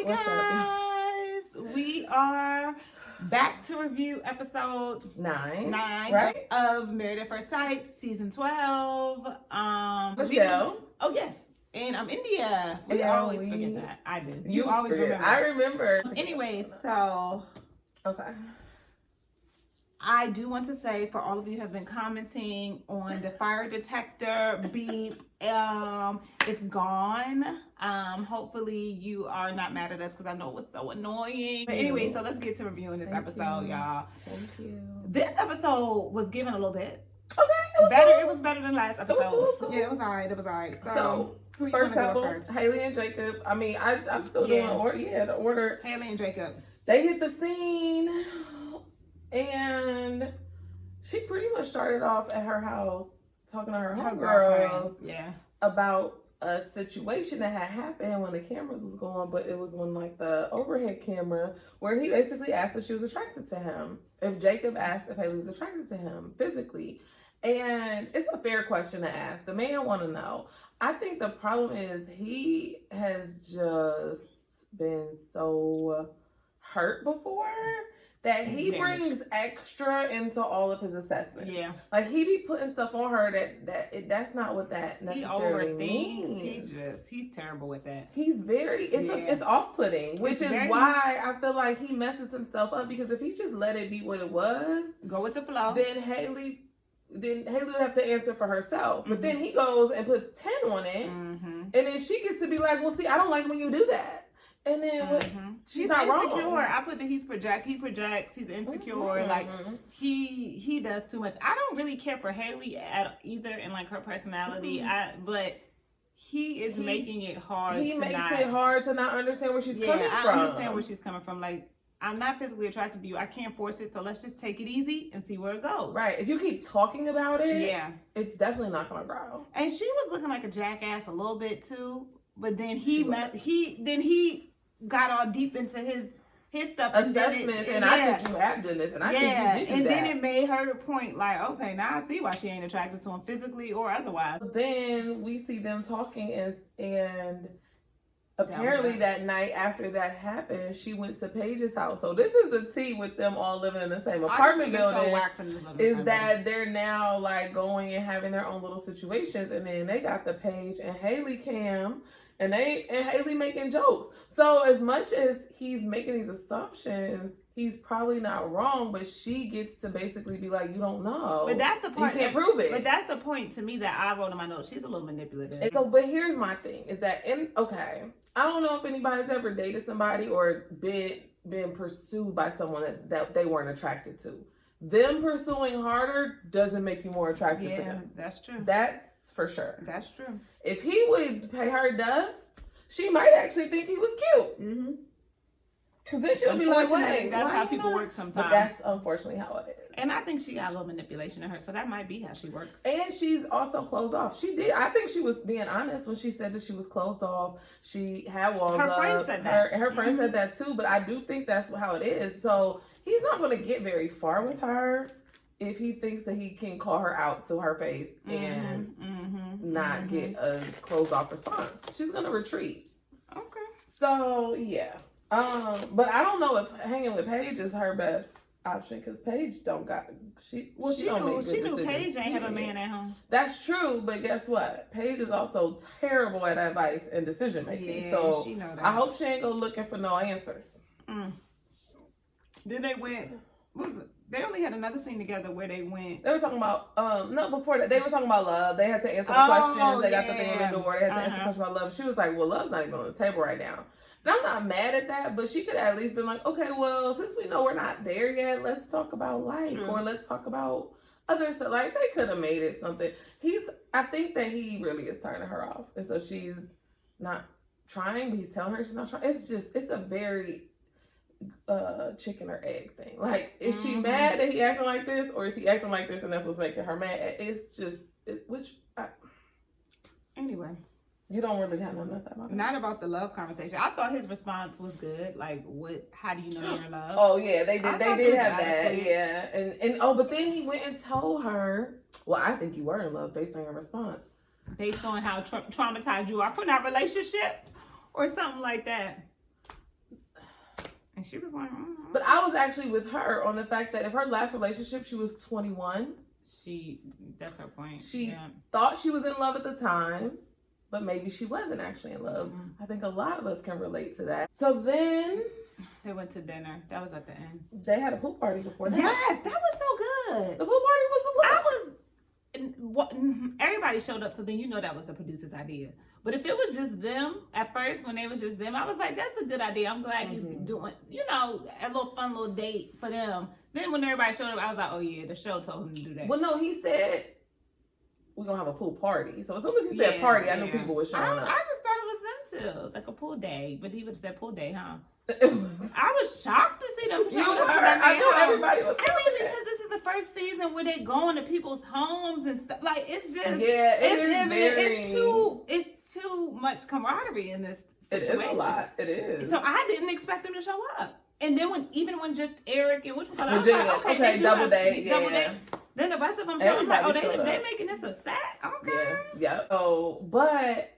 Hi guys, we are back to review episode 9 right? of Married at First Sight, season 12. Michelle. Oh yes, and I'm India. We always forget that. I do. You always remember. I remember. Anyway, so okay. I do want to say, for all of you who have been commenting on the fire detector beep, it's gone. Hopefully you are not mad at us because I know it was so annoying. But anyway, so let's get to reviewing this episode, y'all. Thank you. This episode was given a little bit. Okay, it was better than last episode. It was cool. Yeah, it was alright. So first couple, Haley and Jacob. I mean, I'm still doing the order. Haley and Jacob. They hit the scene. And she pretty much started off at her house talking to her homegirls about a situation that had happened when the cameras was going, but it was when like the overhead camera where he basically asked if she was attracted to him. If Jacob asked if Haley was attracted to him physically. And it's a fair question to ask. The man want to know. I think the problem is he has just been so hurt before that he brings extra into all of his assessments. Yeah. Like, he be putting stuff on her that's not what that necessarily means. He's terrible with that. He's very, it's off-putting, which is why I feel like he messes himself up, because if he just let it be what it was. Go with the flow. Then Haley would have to answer for herself. But then he goes and puts 10 on it. Mm-hmm. And then she gets to be like, well, see, I don't like when you do that. And then she's not insecure. wrong. I put that he projects, he's insecure. Like he does too much. I don't really care for Haley at either in like her personality. But he is making it hard. He makes it hard to not understand where she's coming from. I understand where she's coming from. Like, I'm not physically attracted to you. I can't force it. So let's just take it easy and see where it goes. Right. If you keep talking about it, it's definitely not gonna grow. And she was looking like a jackass a little bit too. But then he got all deep into his stuff. Assessments, and I think you have done this, and I think you did and that. then it made her point, like, okay, now I see why she ain't attracted to him physically or otherwise. Then we see them talking, and apparently that night after that happened, she went to Paige's house. So this is the tea with them all living in the same apartment building. Is that they're now like going and having their own little situations, and then they got the Paige and Haley cam. And Haley making jokes. So as much as he's making these assumptions, he's probably not wrong, but she gets to basically be like, you don't know. But that's the point. You can't prove it. But that's the point to me that I wrote in my notes. She's a little manipulative. And so, but here's my thing, is that I don't know if anybody's ever dated somebody or been pursued by someone that they weren't attracted to. Them pursuing harder doesn't make you more attracted to them. That's true. That's for sure. That's true. If he would pay her dust, she might actually think he was cute. Mm-hmm. Because then she'll be like, wait, that's how people work sometimes. But that's unfortunately how it is. And I think she got a little manipulation in her, so that might be how she works. And she's also closed off. I think she was being honest when she said that she was closed off. She had walls up. Her friend said that. Her friend said that too, but I do think that's how it is. So he's not going to get very far with her if he thinks that he can call her out to her face and not get a closed off response. She's going to retreat. Okay. So, yeah. But I don't know if hanging with Paige is her best option, because Paige don't got she knew Paige ain't have a man at home. That's true, but guess what? Paige is also terrible at advice and decision making. So she know that. I hope she ain't go looking for no answers. Then they went. They only had another scene together where they went. They were talking about before that. They were talking about love. They had to answer the questions. They got the thing on the door. They had to answer questions about love. She was like, well, love's not even on the table right now. And I'm not mad at that, but she could have at least been like, okay, well, since we know we're not there yet, let's talk about or let's talk about other stuff. Like, they could have made it something. I think that he really is turning her off. And so she's not trying, but he's telling her she's not trying. It's a very chicken or egg thing. Like, is she mad that he acting like this, or is he acting like this and that's what's making her mad? It's just, anyway. You don't really have nothing to say about it. Not about the love conversation. I thought his response was good. Like, how do you know you're in love? Oh yeah, they did have that. Yeah. And but then he went and told her, well, I think you were in love based on your response. Based on how traumatized you are from that relationship or something like that. And she was like, But I was actually with her on the fact that if her last relationship, she was 21. That's her point. She thought she was in love at the time, but maybe she wasn't actually in love. I think a lot of us can relate to that. So then they went to dinner. That was at the end. They had a pool party before that. Yes, that was so good. The pool party everybody showed up, so then that was the producer's idea. But if it was just them, at first, when they was just them, I was like, that's a good idea. I'm glad he's doing, a little fun little date for them. Then when everybody showed up, I was like, oh yeah, the show told him to do that. Well, no, he said, we're going to have a pool party. So as soon as he said party, I knew people were showing up. I just thought it was them too, like a pool day. But he would have said pool day, huh? I was shocked to see them showing up. I knew everybody was. Because this is the first season where they going to people's homes and stuff. Like it's just it's too much camaraderie in this situation. It is a lot. It is. So I didn't expect them to show up. And then when just Eric and Virginia, okay, double date. Then the rest of them showed up. Like, they making this a set. Okay. Yeah. Oh, but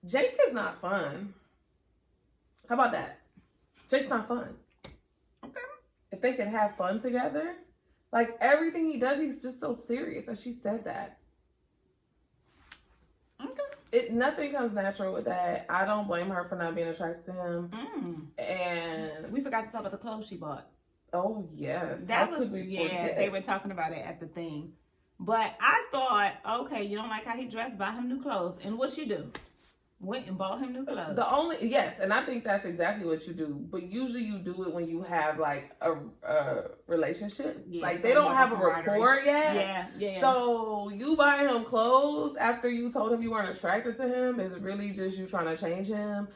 Jake is not fun. How about that? Jake's not fun. Okay. If they could have fun together, like everything he does, he's just so serious. And she said that. Okay. Nothing comes natural with that. I don't blame her for not being attracted to him. And we forgot to talk about the clothes she bought. Oh yes, they were talking about it at the thing. But I thought, okay, you don't like how he dressed, buy him new clothes. And what she do? Went and bought him new clothes. And I think that's exactly what you do. But usually you do it when you have like a relationship. Like they don't have a rapport yet. Yeah. So you buying him clothes after you told him you weren't attracted to him is really just you trying to change him,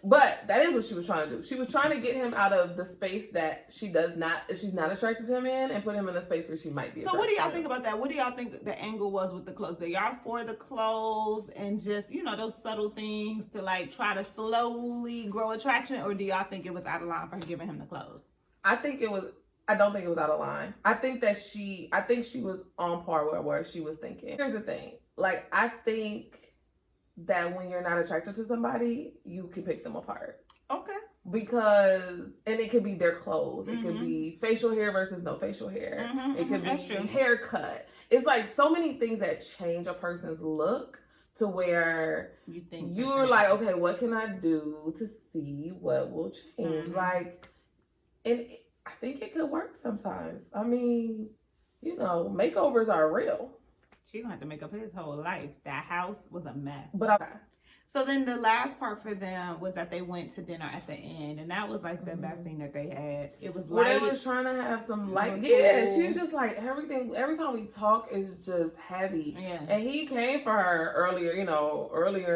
But that is what she was trying to do. She was trying to get him out of the space that she's not attracted to him in, and put him in a space where she might be. So what do y'all think about that? What do y'all think the angle was with the clothes? Are y'all for the clothes and just those subtle things to like try to slowly grow attraction, or do y'all think it was out of line for her giving him the clothes? I don't think it was out of line. I think she was on par with where she was thinking. Here's the thing. Like, I think that when you're not attracted to somebody, you can pick them apart. Okay. And it could be their clothes. It could be facial hair versus no facial hair. It could be haircut. It's like so many things that change a person's look to where you're like, okay, what can I do to see what will change? And I think it could work sometimes. I mean, makeovers are real. She's gonna have to make up his whole life. That house was a mess. But so then the last part for them was that they went to dinner at the end, and that was like the best thing that they had. It was light. They were trying to have some light. Yeah, she's just like everything. Every time we talk is just heavy. Yeah. And he came for her earlier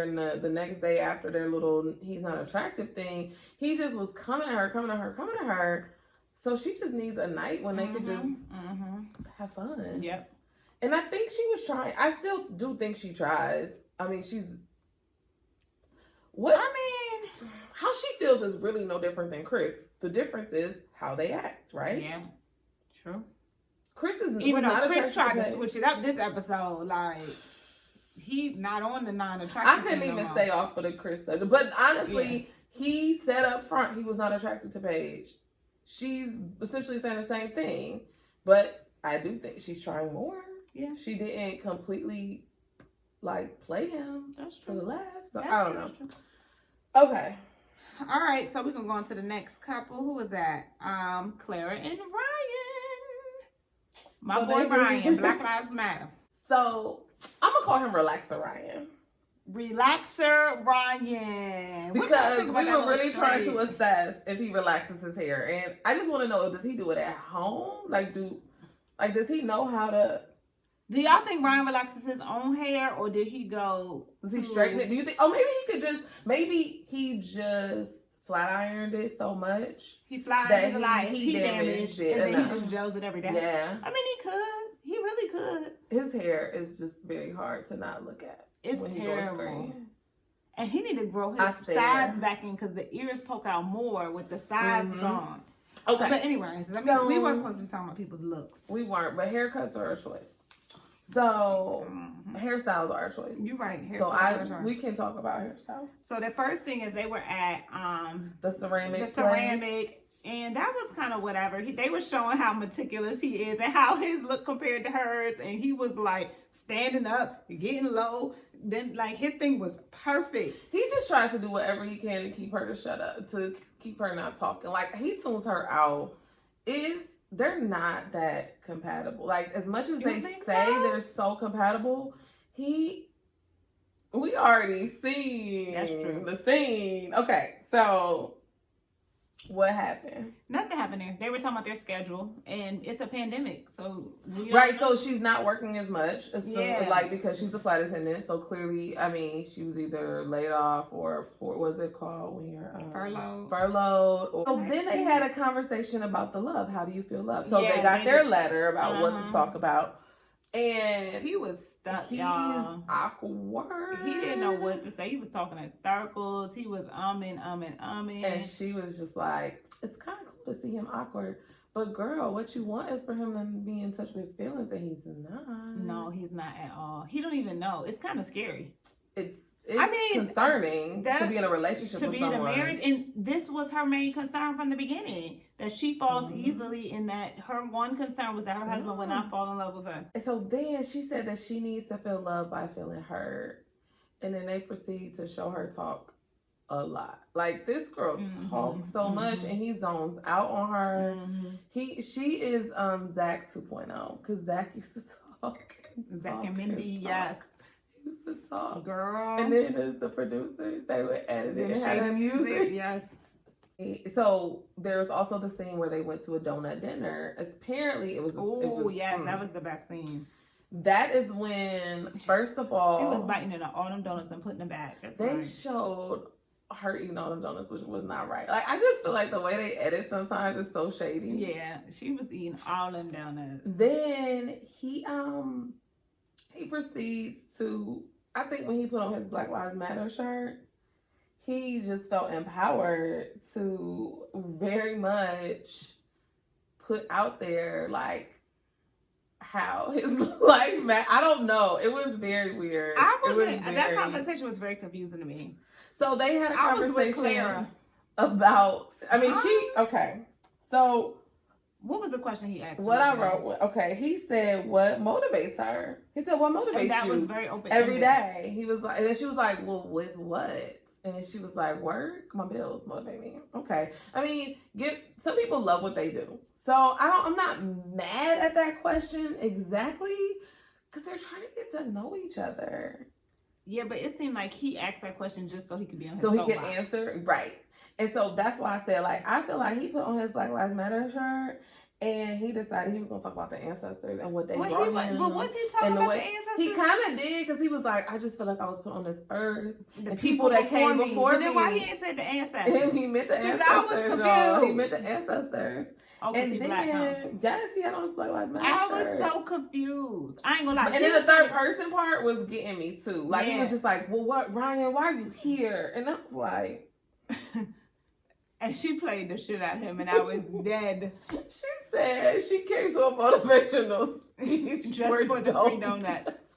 in the next day after their little he's not attractive thing. He just was coming at her. So she just needs a night when they could just have fun. Yep. And I think she was trying. I still do think she tries. I mean, how she feels is really no different than Chris. The difference is how they act, right? Yeah, true. Chris is even though Chris tried to switch it up this episode, like he not on the non-attractive. I couldn't even stay off of the Chris subject, but honestly, he said up front he was not attracted to Paige. She's essentially saying the same thing, but I do think she's trying more. Yeah, she didn't completely play him to the left. So I don't know. Okay. All right, so we're gonna go on to the next couple. Who was that? Clara and Ryan. My boy Ryan, Black Lives Matter. So I'm gonna call him Relaxer Ryan. Relaxer Ryan. Because we were really trying to assess if he relaxes his hair. And I just want to know, does he do it at home? Does he know how to... Do y'all think Ryan relaxes his own hair, or did he go... Does he straighten it? Do you think... Oh, maybe he just flat ironed it so much. He flat ironed it, he damaged it. And then he just gels it every day. Yeah. I mean, he could. He really could. His hair is just very hard to not look at. It's terrible. And he need to grow his sides back in because the ears poke out more with the sides gone. Okay. But anyways, we weren't supposed to be talking about people's looks. We weren't, but haircuts are a choice. So hairstyles are a choice. You're right. We can talk about hairstyles. So the first thing is they were at the ceramic. And that was kind of whatever. They were showing how meticulous he is and how his look compared to hers. And he was like standing up, getting low. Then like his thing was perfect. He just tries to do whatever he can to keep her to shut up, to keep her not talking. Like he tunes her out. They're not that compatible. Like as much as they say they're so compatible, we already seen the scene. Okay, so what happened? Nothing happened there. They were talking about their schedule, and it's a pandemic, so So she's not working as much, like because she's a flight attendant. So clearly, I mean, she was either laid off or what's it called when you're furloughed. So then they had a conversation about the love. How do you feel love? So they got their letter about what to talk about. And he was stuck, He's awkward. He didn't know what to say. He was talking in circles. He was umming. And she was just like, it's kind of cool to see him awkward. But girl, what you want is for him to be in touch with his feelings, and he's not. No, he's not at all. He don't even know. It's kind of scary. It's concerning to be in a relationship with someone. To be in a marriage, and this was her main concern from the beginning, that she falls easily in that. Her one concern was that her husband would not fall in love with her. And so then she said that she needs to feel loved by feeling heard. And then they proceed to show her talk a lot. Like this girl talks so much, and he zones out on her. She is Zach 2.0, because Zach used to talk. Zach and Mindy, yes. Used to talk, girl. And then the producers, they would edit it and have the music. Yes. So there's also the scene where they went to a donut dinner. Apparently, it was. That was the best scene. That is when, first of all, she was biting into all them donuts and putting them back. They showed her eating all them donuts, which was not right. Like I just feel like the way they edit sometimes is so shady. Yeah, she was eating all them donuts. Then he proceeds to, I think when he put on his Black Lives Matter shirt, he just felt empowered to very much put out there like how his life I don't know. It was very weird. That conversation was very confusing to me. So they had a conversation about, so what was the question he asked? What I wrote, he said, what motivates her? He said, what motivates you? That was very open. Every day. He was like, and then she was like, well, with what? And then she was like, work, my bills motivate me. Okay. I mean, some people love what they do. So I'm not mad at that question exactly, because they're trying to get to know each other. Yeah, but it seemed like he asked that question just so he could be on his soapbox. So he can answer, right. And so that's why I said, like, I feel like he put on his Black Lives Matter shirt, and he decided he was going to talk about the ancestors and what they brought him. But was he talking about the ancestors? He kind of did, because he was like, I just feel like I was put on this earth. The people that came before me. Then why he ain't said the ancestors? He meant the ancestors. I was confused. He meant the ancestors. And then, yes, he had on his Black Lives Matter shirt. I was so confused. I ain't gonna lie. And then the third person part was getting me too. Like, he was just like, well, what, Ryan, why are you here? And I was like... And she played the shit out of him, and I was dead. She said she came to a motivational speech just for the free donuts.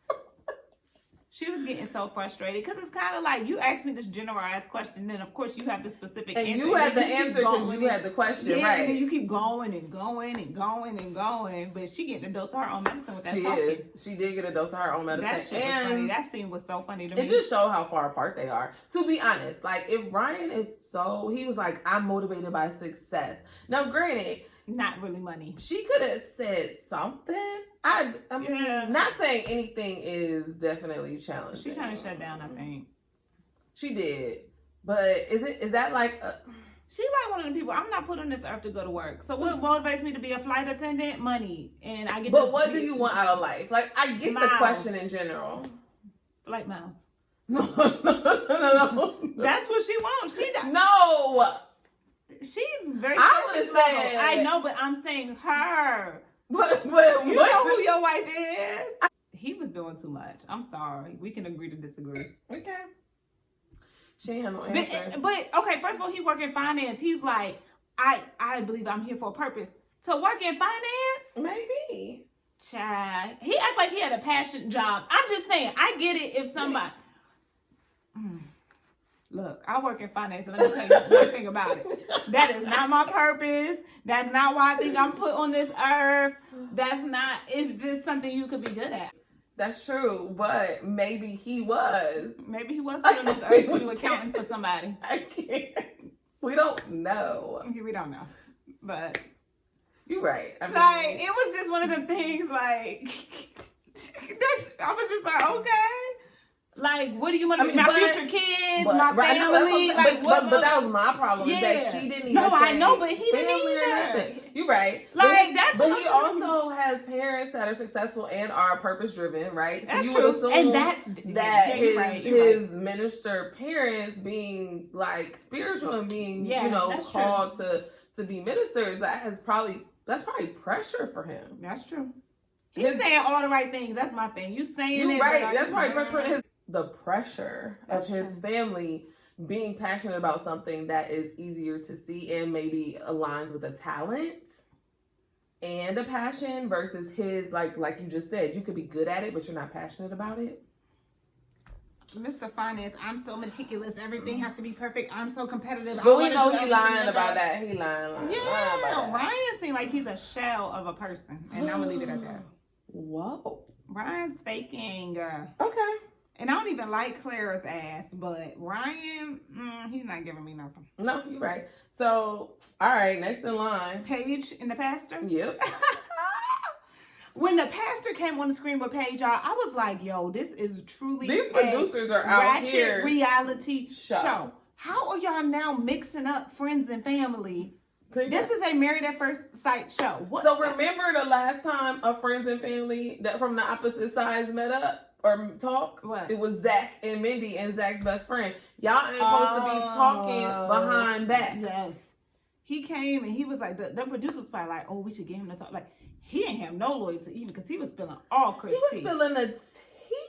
She was getting so frustrated, because it's kind of like, you asked me this generalized question, then of course you have the specific answer. And you had the answer because you had the question, right? And then you keep going and going and going and going, but she getting a dose of her own medicine with that talking. She did get a dose of her own medicine. That shit was funny. That scene was so funny to me. It just showed how far apart they are. To be honest, like, if Ryan is he was like, I'm motivated by success. Now, granted, not really money. She could have said something. I mean, not saying anything is definitely challenging. She kind of shut down, I think. She did. But is that like... She like one of the people, I'm not put on this earth to go to work. So what motivates me to be a flight attendant? Money. And I get But what do you want out of life? Like, I get the question in general. Like mouse. No. That's what she wants. No. She's very... I would have said... I know, but I'm saying her. But you know who your wife is? He was doing too much. I'm sorry. We can agree to disagree. Okay. She ain't have no answer. But okay, first of all, he work in finance. He's like, I believe I'm here for a purpose. To work in finance? Maybe. Child, he act like he had a passion job. I'm just saying, I get it if somebody. Look, I work in finance, and let me tell you one thing about it. That is not my purpose. That's not why I think I'm put on this earth. That's not. It's just something you could be good at. That's true, but maybe he was. Maybe he was put on this earth to do accounting for somebody. I can't. We don't know. We don't know, but you're right. I mean, like, it was just one of them things. Like, I was just like, okay. Like, what do you want to my future kids, my family? But that was my problem. Is that she didn't even say I know, but he didn't either. You're right. Like, but he also has parents that are successful and are purpose driven, right? So that's you true. would assume that his minister parents being like spiritual and being called to be ministers, that's probably pressure for him. That's true. He's saying all the right things. That's my thing. You saying it right. That's probably pressure for the pressure of his family being passionate about something that is easier to see and maybe aligns with a talent and a passion versus his, like you just said, you could be good at it, but you're not passionate about it. Mr. Finance, I'm so meticulous. Everything has to be perfect. I'm so competitive. But we know he lying about that. He lying. Yeah, Ryan seems like he's a shell of a person. And I'm going to leave it at that. Whoa. Ryan's faking. Okay. And I don't even like Clara's ass, but Ryan, he's not giving me nothing. No, you're right. So, all right, next in line. Paige and the pastor? Yep. When the pastor came on the screen with Paige, y'all, I was like, yo, this is truly these producers are out here. Reality show. How are y'all now mixing up friends and family? This is a Married at First Sight show. What? So remember the last time a friends and family that from the opposite sides met up or talked? What? It was Zach and Mindy and Zach's best friend. Y'all ain't supposed to be talking behind backs. Yes. He came and he was like, the producer was probably like, oh, we should get him to talk. Like, he ain't have no loyalty even because he was spilling all Chris tea. He was spilling the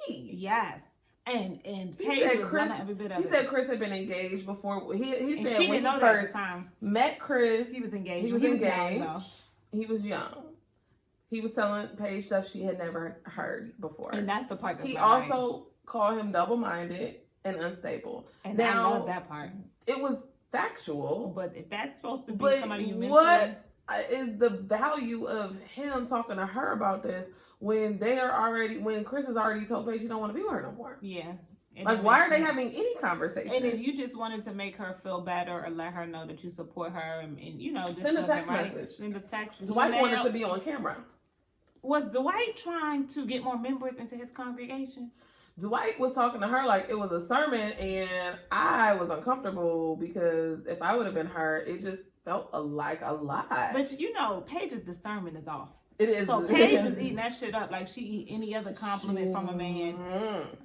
tea. Yes. And Paige was not every bit of it. He said Chris had been engaged before. He and said she when didn't know he that first at the time. Met Chris. He was engaged. He was engaged. He was young. He was telling Paige stuff she had never heard before. And that's the part that's he also called him double-minded and unstable. And now, I love that part. It was factual. But if that's supposed to be somebody you mentioned. What is the value of him talking to her about this when Chris has already told Paige you don't want to be with her no more? Yeah. Like, why are they having any conversation? And if you just wanted to make her feel better or let her know that you support her and just send a text message. Send a text. Dwight wanted to be on camera. Was Dwight trying to get more members into his congregation? Dwight was talking to her like it was a sermon, and I was uncomfortable because if I would have been her, it just felt like a lie. But Paige's discernment is off. It is. So Paige was eating that shit up like she eat any other compliment from a man.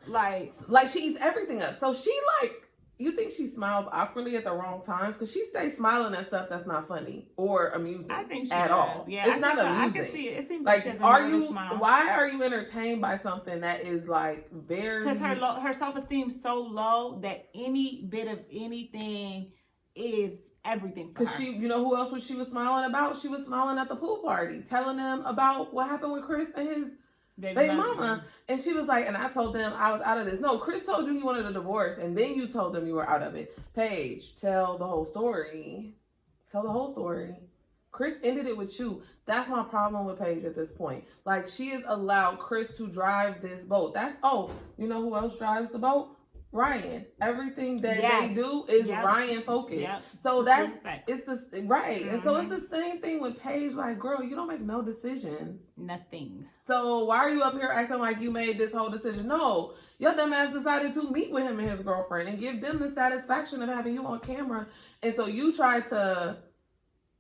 Like she eats everything up. So she you think she smiles awkwardly at the wrong times because she stays smiling at stuff that's not funny or amusing. I think she at does. all. Yeah, it's not amusing. I can see it. It seems like she has a smile. Why are you entertained by something that is very? Because her self-esteem is so low that any bit of anything is everything. Because who else she was smiling about? She was smiling at the pool party, telling them about what happened with Chris and his baby mama. And she was like, and I told them I was out of this. No, Chris told you he wanted a divorce, and then you told them you were out of it. Paige, tell the whole story. Tell the whole story. Chris ended it with you. That's my problem with Paige at this point. She has allowed Chris to drive this boat. You know who else drives the boat? Ryan. Everything that they do is Ryan focused. Yep. So it's the right. Mm-hmm. And so it's the same thing with Paige. Girl, you don't make no decisions. Nothing. So why are you up here acting like you made this whole decision? No, your dumb ass decided to meet with him and his girlfriend and give them the satisfaction of having you on camera. And so you tried to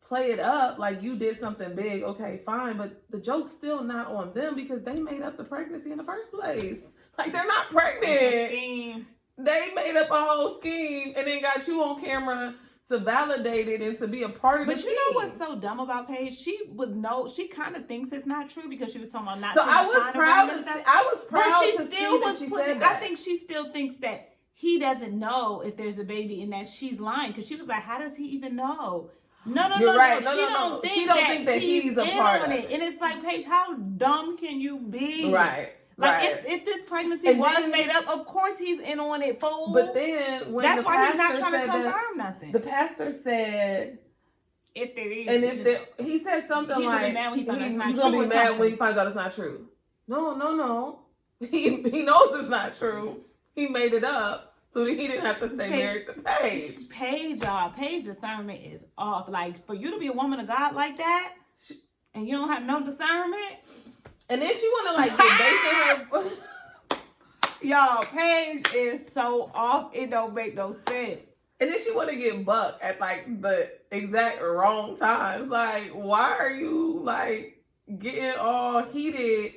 play it up like you did something big. Okay, fine. But the joke's still not on them because they made up the pregnancy in the first place. They're not pregnant. They made up a whole scheme and then got you on camera to validate it and to be a part of the scheme. But you know what's so dumb about Paige? She would know. She kind of thinks it's not true because she was talking about not. So I was proud to see that she said that. I think she still thinks that he doesn't know if there's a baby and that she's lying because she was like, "How does he even know?" No. She don't think that he's a part of it. And it's like, Paige, how dumb can you be? Right. Like if this pregnancy was made up, of course he's in on it, fool. But then when that's why he's not trying to confirm nothing. The pastor said, if there is, and if there, he said something like, he's gonna be mad when he finds out it's not true. No. He knows it's not true. He made it up so that he didn't have to stay married to Paige. Paige discernment is off. Like, for you to be a woman of God like that, and you don't have no discernment. And then she want to like get basing her. Y'all, Paige is so off. It don't make no sense. And then she want to get bucked at like the exact wrong times. Like, why are you like getting all heated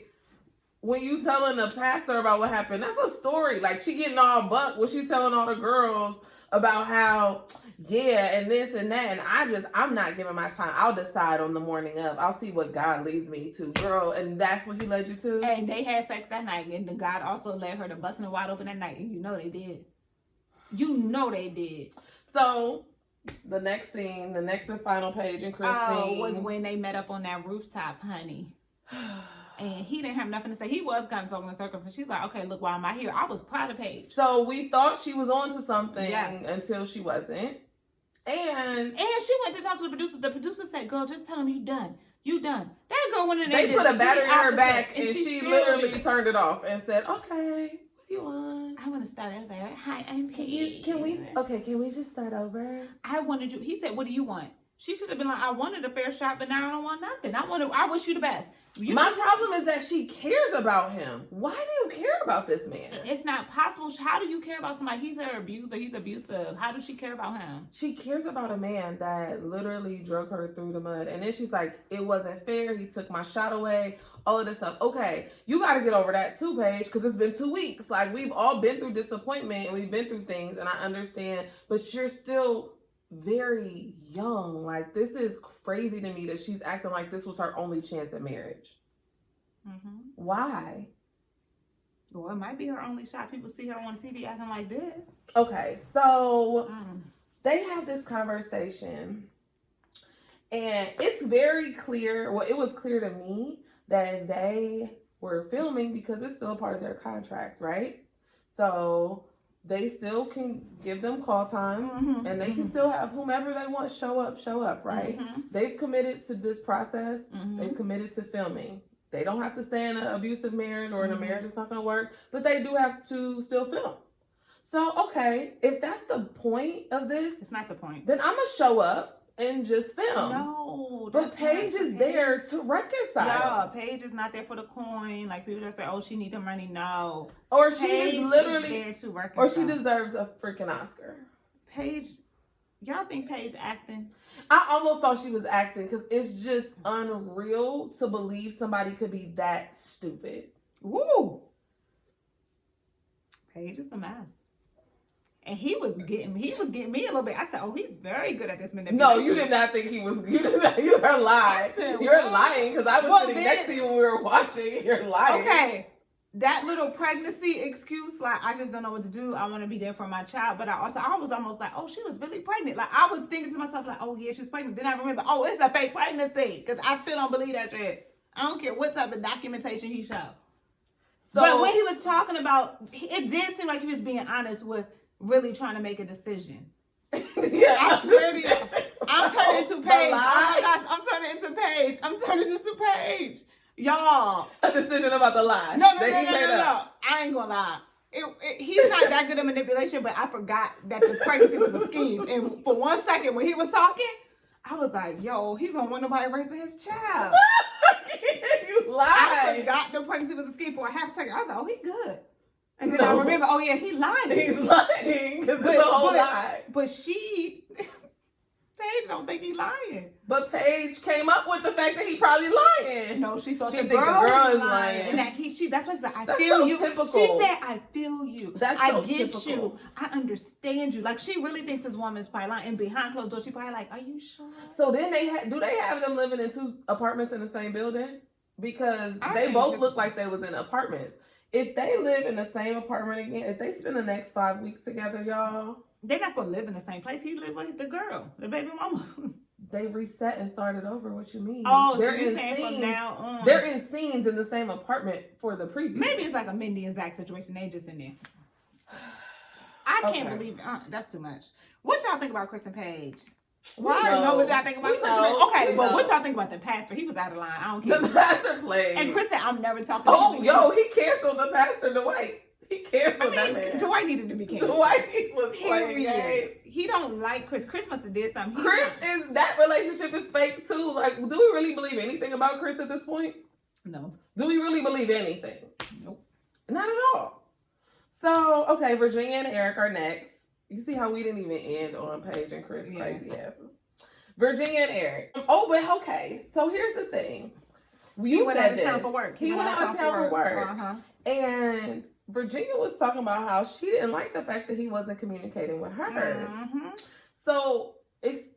when you telling the pastor about what happened? That's a story. Like, she getting all bucked when she telling all the girls about how, yeah, and this and that. And I'm not giving my time. I'll decide on the morning of. I'll see what God leads me to, girl. And that's what he led you to? And they had sex that night. And then God also led her to busting it wide open that night. And you know they did. So, the next scene, the next and final page in Christine. Was when they met up on that rooftop, honey. And he didn't have nothing to say. He was kind of talking in circles. And she's like, okay, look, why am I here? I was proud of Paige. So we thought she was on to something until she wasn't. And she went to talk to the producer. The producer said, girl, just tell him you done. You done. That girl went in there. They put a battery in her back and she literally turned it off and said, okay, what do you want? I want to start over. Hi, I'm Paige. Can we just start over? I wanted you. He said, what do you want? She should have been like, I wanted a fair shot, but now I don't want nothing. I wish you the best. My problem is that she cares about him. Why do you care about this man? It's not possible. How do you care about somebody? He's her abuser. He's abusive. How does she care about him? She cares about a man that literally drug her through the mud. And then she's like, it wasn't fair. He took my shot away. All of this stuff. Okay, you got to get over that too, Paige, because it's been 2 weeks. Like, we've all been through disappointment and we've been through things. And I understand. But you're still very young. Like, this is crazy to me that she's acting like this was her only chance at marriage. Mm-hmm. Why? Well, it might be her only shot. People see her on TV acting like this. Okay, so they have this conversation, and it's very clear. Well, it was clear to me that they were filming because it's still a part of their contract, right? So they still can give them call times, and they can still have whomever they want show up, right? They've committed to this process. They've committed to filming. They don't have to stay in an abusive marriage or in a marriage that's not going to work, but they do have to still film. So, okay, if that's the point of this, it's not the point. Then I'm going to show up and just film. No, but Paige is there to reconcile. Yeah, Paige is not there for the coin. Like, people that say, "Oh, she need the money." No, or she is literally there to reconcile. Or she deserves a freaking Oscar. Paige. Y'all think Paige acting? I almost thought she was acting because it's just unreal to believe somebody could be that stupid. Woo! Paige is a mess. And he was getting me a little bit. I said, oh, he's very good at this manipulation. No, you did not think he was. You were lying. You're lying because I was sitting next to you when we were watching. You're lying. Okay. That little pregnancy excuse, like, I just don't know what to do. I want to be there for my child. But I was almost like, oh, she was really pregnant. Like, I was thinking to myself, like, oh, yeah, she's pregnant. Then I remember, oh, it's a fake pregnancy. Because I still don't believe that shit. I don't care what type of documentation he showed. So, but when he was talking about, it did seem like he was being honest with really trying to make a decision. Yeah, I swear to you. I'm turning into Paige. Oh, my gosh, I'm turning into Paige. Y'all. A decision about the lie. No. I ain't gonna lie. He's not that good at manipulation, but I forgot that the pregnancy was a scheme. And for 1 second when he was talking, I was like, yo, he don't want nobody raising his child. You lied. I forgot the pregnancy was a scheme for a half second. I was like, oh, he good. And then I remember, oh yeah, he lying. He's lying because it's a whole lie. But Paige don't think he's lying. But Paige came up with the fact that he probably lying. No, she thought the girl is lying. And that's why she said, I feel you. Typical. She said, I feel you. I get you. I understand you. Like, she really thinks this woman is probably lying. And behind closed doors, she probably like, are you sure? So then do they have them living in 2 apartments in the same building? Because they both look like they was in apartments. If they live in the same apartment again, if they spend the next 5 weeks together, y'all. They're not going to live in the same place. He lived with the girl, the baby mama. they reset and started over. What you mean? Oh, they're so you're saying from now on. They're in scenes in the same apartment for the preview. Maybe it's like a Mindy and Zach situation. They just in there. I can't believe that's too much. What y'all think about Chris and Paige? Well, I know what y'all think about Chris and Paige. Okay, but what y'all think about the pastor? He was out of line. I don't care. The pastor played. And Chris said, I'm never talking to you. He canceled the pastor, Dwight. He canceled that man. Dwight needed to be canceled. Dwight was playing games. He don't like Chris. Chris must have did something. That relationship is fake too. Like, do we really believe anything about Chris at this point? No. Do we really believe anything? Nope. Not at all. So, okay, Virginia and Eric are next. You see how we didn't even end on Paige and Chris crazy asses. Virginia and Eric. Oh, but okay. So here's the thing. He went out of town for work. He went out of town for work. And Virginia was talking about how she didn't like the fact that he wasn't communicating with her. Mm-hmm. So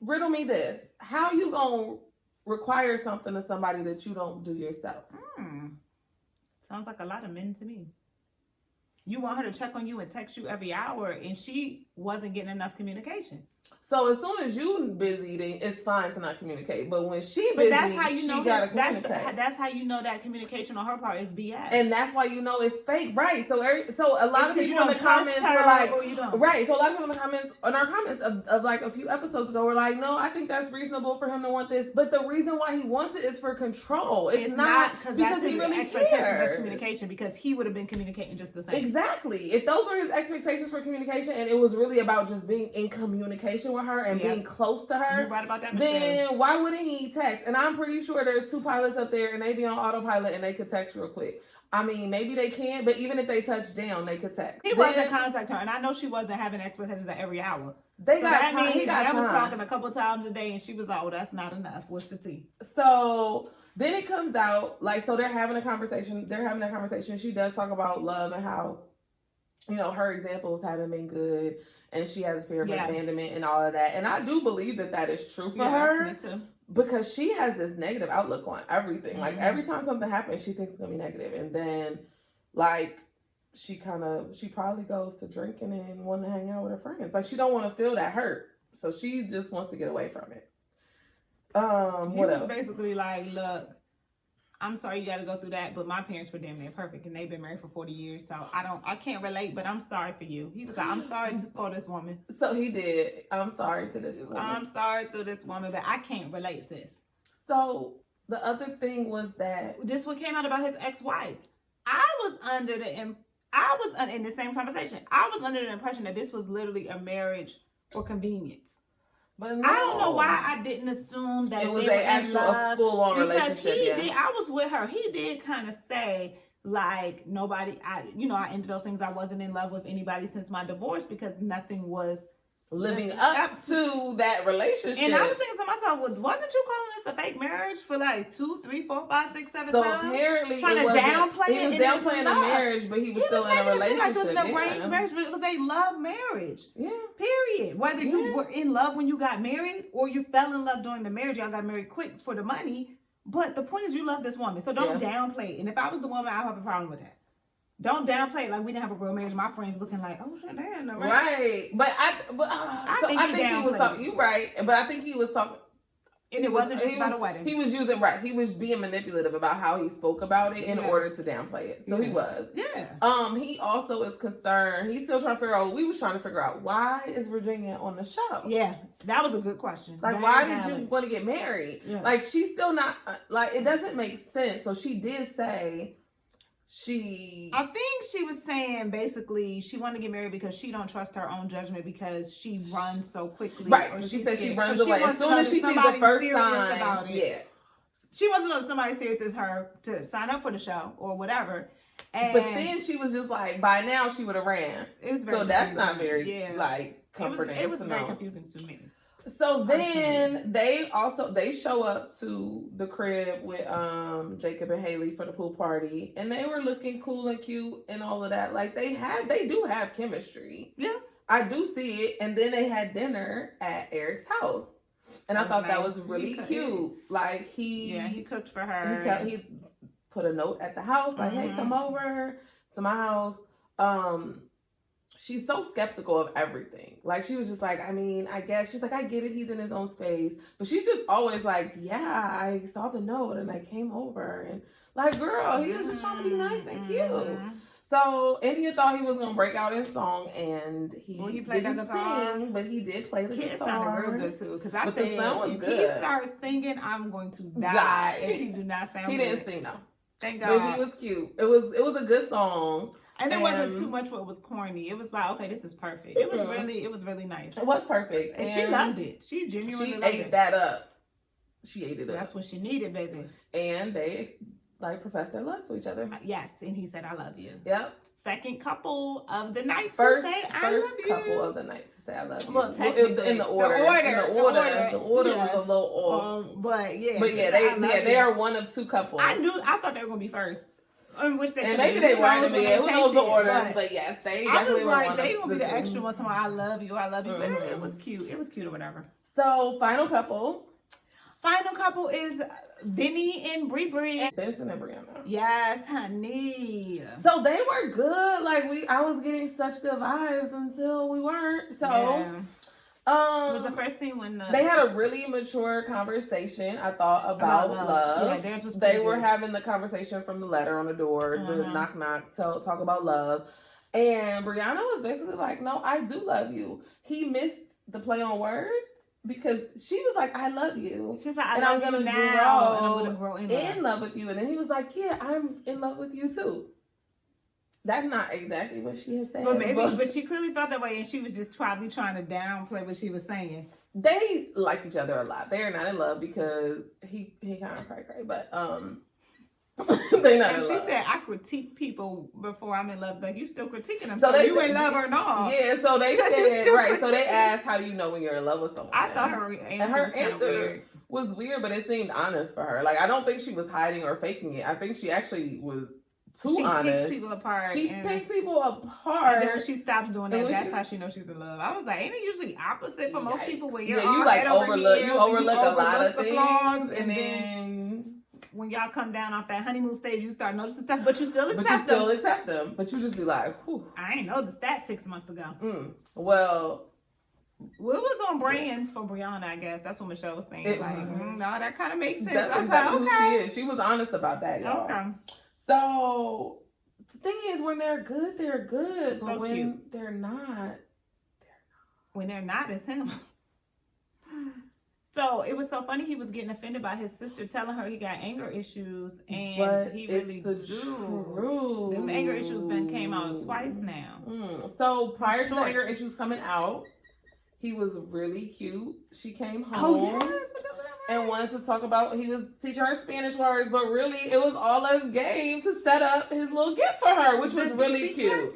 riddle me this. How you gonna require something of somebody that you don't do yourself? Sounds like a lot of men to me. You want her to check on you and text you every hour, and she wasn't getting enough communication. So as soon as you busy, then it's fine to not communicate. But when she busy, that's how you know gotta communicate. That's how you know that communication on her part is BS. And that's why you know it's fake, right? So a lot of people in the comments were like, right. So a lot of people in the comments, of like a few episodes ago, were like, no, I think that's reasonable for him to want this. But the reason why he wants it is for control. It's not because he really cares. Communication, because he would have been communicating just the same. Exactly. If those were his expectations for communication, and it was really about just being in communication with her and being close to her, you're right about that, then why wouldn't he text? And I'm pretty sure there's 2 pilots up there and they be on autopilot and they could text real quick. I mean, maybe they can, but even if they touch down, they could text. He wasn't contacting her, and I know she wasn't having expectations at every hour. They got time. He was talking a couple times a day, and she was like, "Oh, that's not enough. What's the tea?" So then it comes out so they're having a conversation. They're having that conversation. She does talk about love and how, her examples haven't been good, and she has fear of abandonment and all of that. And I do believe that is true for her. Me too. Because she has this negative outlook on everything. Mm-hmm. Like, every time something happens, she thinks it's going to be negative. And then, like, she probably goes to drinking and want to hang out with her friends. Like, she don't want to feel that hurt. So she just wants to get away from it. What else? Basically like, look, I'm sorry you got to go through that, but my parents were damn near perfect, and they've been married for 40 years, so I can't relate, but I'm sorry for you. He was like, I'm sorry for this woman. So he did. I'm sorry to this woman. I'm sorry to this woman, but I can't relate, sis. So the other thing was that this what came out about his ex-wife. I was in the same conversation. I was under the impression that this was literally a marriage for convenience. But no. I don't know why I didn't assume that it was an actual full-on relationship. Because I was with her. He did kind of say, like, I ended those things. I wasn't in love with anybody since my divorce because nothing was living up to that relationship. And I was thinking to myself, wasn't you calling this a fake marriage for like 2, 3, 4, 5, 6, 7 times? So apparently trying to downplay it. He was downplaying the marriage, but he was still in a relationship. Like it was an arranged marriage, but it was a love marriage. Yeah. Period. Whether you were in love when you got married or you fell in love during the marriage, y'all got married quick for the money. But the point is, you love this woman, so don't downplay it. And if I was the woman, I would have a problem with that. Don't downplay it like we didn't have a real marriage. My friends looking like, oh shit, they're in the right. But I think he was talking. You right, but I think he was talking. And it wasn't just about a wedding. He was He was being manipulative about how he spoke about it in order to downplay it. So he was. Yeah. He also is concerned. He's still trying to figure out. We was trying to figure out, why is Virginia on the show? Yeah, that was a good question. Like, why did you want to get married? Yeah. Like, she's still not. Like, it doesn't make sense. So she did say. I think she was saying basically she wanted to get married because she don't trust her own judgment because she runs so quickly. Right. So she said she runs away as soon as she sees the first sign. Yeah. She wasn't on somebody serious as her to sign up for the show or whatever. But then she was just like, by now she would have ran. It was very that's not very comforting. It was very confusing to me. So then they show up to the crib with Jacob and Haley for the pool party, and they were looking cool and cute and all of that. Like they do have chemistry. Yeah, I do see it. And then they had dinner at Eric's house, and I thought that was really cute. Like he cooked for her. He put a note at the house like, "Hey, come over to my house." she's so skeptical of everything. Like, she was just like, I mean, I guess, she's like, I get it, he's in his own space. But she's just always like, yeah, I saw the note and I came over. And like, girl, he was just trying to be nice and cute. So India thought he was gonna break out in song, and he played didn't that guitar, sing, but he did play the guitar. It sounded real good too, because I said if good. he starts singing, I'm going to die. If he do not sound he good. didn't sing though. Thank God. But he was cute. It was a good song. And it wasn't too much where it was corny. It was like, okay, this is perfect. It was really nice. It was perfect. And she loved it. She genuinely loved it. She ate that up. She ate it up. That's what she needed, baby. And they like professed their love to each other. Yes, and he said, I love you. Yep. Second couple of the night to say I love you. First couple of the night to say I love you. Well, technically, in the order. The order yes. was a little off. But yeah, they are one of two couples. I thought they were gonna be first. Which they and maybe they weren't to be. Who knows the orders? But yes, they definitely were. I was like, they gonna be the extra one. Someone, I love you. But it was cute. It was cute or whatever. So final couple is Vinnie and Bribry. Benson and Brianna. Yes, honey. So they were good. Like I was getting such good vibes until we weren't. So it was the first scene when they had a really mature conversation, I thought, about love. Yeah, theirs was they were having the conversation from the letter on the door, the knock knock, talk about love. And Brianna was basically like, no, I do love you. He missed the play on words because she was like, I love you. She's like, and I'm gonna grow in love with you. And then he was like, yeah, I'm in love with you too. That's not exactly what she had said. But she clearly felt that way, and she was just probably trying to downplay what she was saying. They like each other a lot. They are not in love because he kind of cray, but they not in love. She said, I critique people before I'm in love. Like, you still critiquing them, so you in love or not? Yeah, so they said, right, so they asked, how do you know when you're in love with someone? I thought her answer was weird, but it seemed honest for her. Like, I don't think she was hiding or faking it. I think she actually was honest. She picks people apart. And then she stops doing that. That's how she knows she's in love. I was like, ain't it usually opposite for most people where you're you like overlook a lot of things, and then when y'all come down off that honeymoon stage, you start noticing stuff, but you still accept them. But you just be like, whew. I ain't noticed that 6 months ago. Well, it was on brand for Brianna, I guess. That's what Michelle was saying. No, that kind of makes sense. That's exactly who she is. She was honest about that, y'all. Okay. So the thing is, when they're good, they're good. So but when cute. they're not. When they're not, it's him. So it was so funny. He was getting offended by his sister telling her he got anger issues, and he really do. Them anger issues then came out twice now. So prior to the anger issues coming out, he was really cute. She came home. And wanted to talk about, he was teaching her Spanish words, but really it was all a game to set up his little gift for her, which was really cute.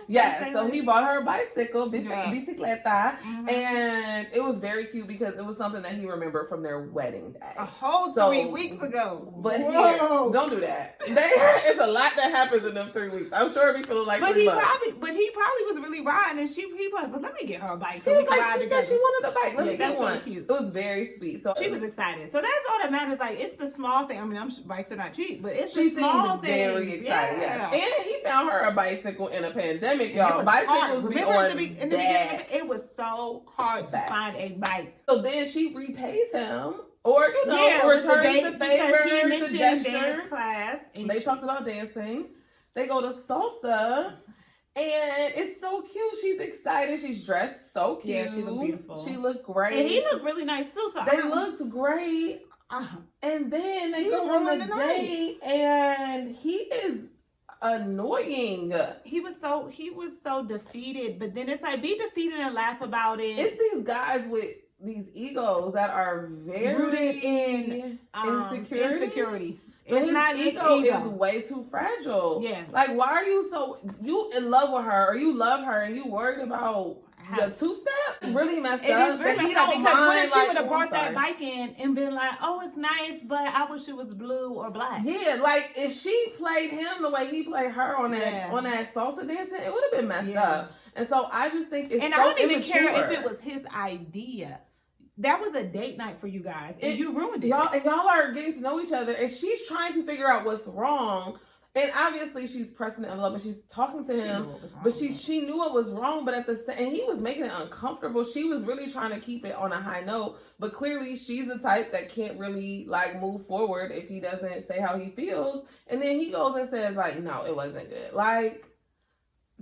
Yes, so he bought her a bicycle, bicicleta, and it was very cute because it was something that he remembered from their wedding day. A whole 3 weeks ago. But here, don't do that. It's a lot that happens in them 3 weeks. I'm sure it'd be feeling like 3 months. But he probably was really riding, and he was like, let me get her a bike. He was like, she said she wanted a bike. Let me get one. So cute. It was very sweet. So she was excited. So that's all that matters. Like, it's the small thing. I mean, bikes are not cheap, but it's the small thing. She seemed very excited, yes. And he found her a bicycle in a pandemic, y'all. Bicycles be on in the beginning, it was so hard to find a bike. So then she repays him, or returns the favor, the gesture. Class, and they talked about dancing. They go to salsa, and it's so cute. She's excited. She's dressed so cute. Yeah, she looked beautiful. She looked great, and he looked really nice too. So they looked great. And then they go on the date, and he is annoying. He was so defeated, but then it's like, be defeated and laugh about it. It's these guys with these egos that are very rooted in insecurity. But his ego is way too fragile. Yeah. Like, why are you in love with her, or you love her, and you worried about the two-step? It's really messed up. It is really messed up, because what if she would have brought that bike in and been like, oh, it's nice, but I wish it was blue or black. Yeah, like, if she played him the way he played her on that salsa dancing, it would have been messed up. And so I just think it's and so I don't even immature. care if it was his idea. That was a date night for you guys, and you ruined it. Y'all are getting to know each other, and she's trying to figure out what's wrong. And obviously she's pressing the envelope and she's talking to him, but she knew it was wrong, but at the same, and he was making it uncomfortable. She was really trying to keep it on a high note, but clearly she's the type that can't really like move forward if he doesn't say how he feels. And then he goes and says like, no, it wasn't good. Like,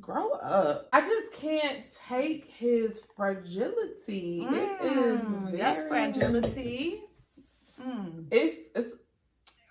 grow up. I just can't take his fragility. It is that's fragility. It's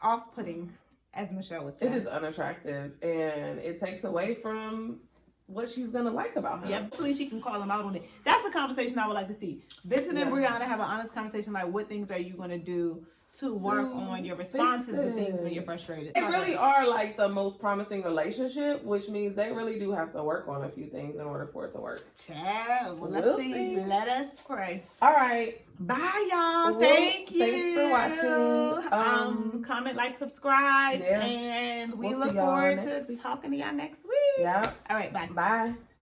off-putting, as Michelle would say. It is unattractive, and it takes away from what she's gonna like about him. Yeah, hopefully she can call him out on it. That's a conversation I would like to see. Vincent and Brianna have an honest conversation, like what things are you gonna do to work on your responses to things when you're frustrated. They really are like the most promising relationship, which means they really do have to work on a few things in order for it to work. Child, well, let's see. Let us pray. All right. Bye, y'all. Thank you. Thanks for watching. Comment, like, subscribe, and we look forward to talking to y'all next week. Yeah. All right, bye. Bye.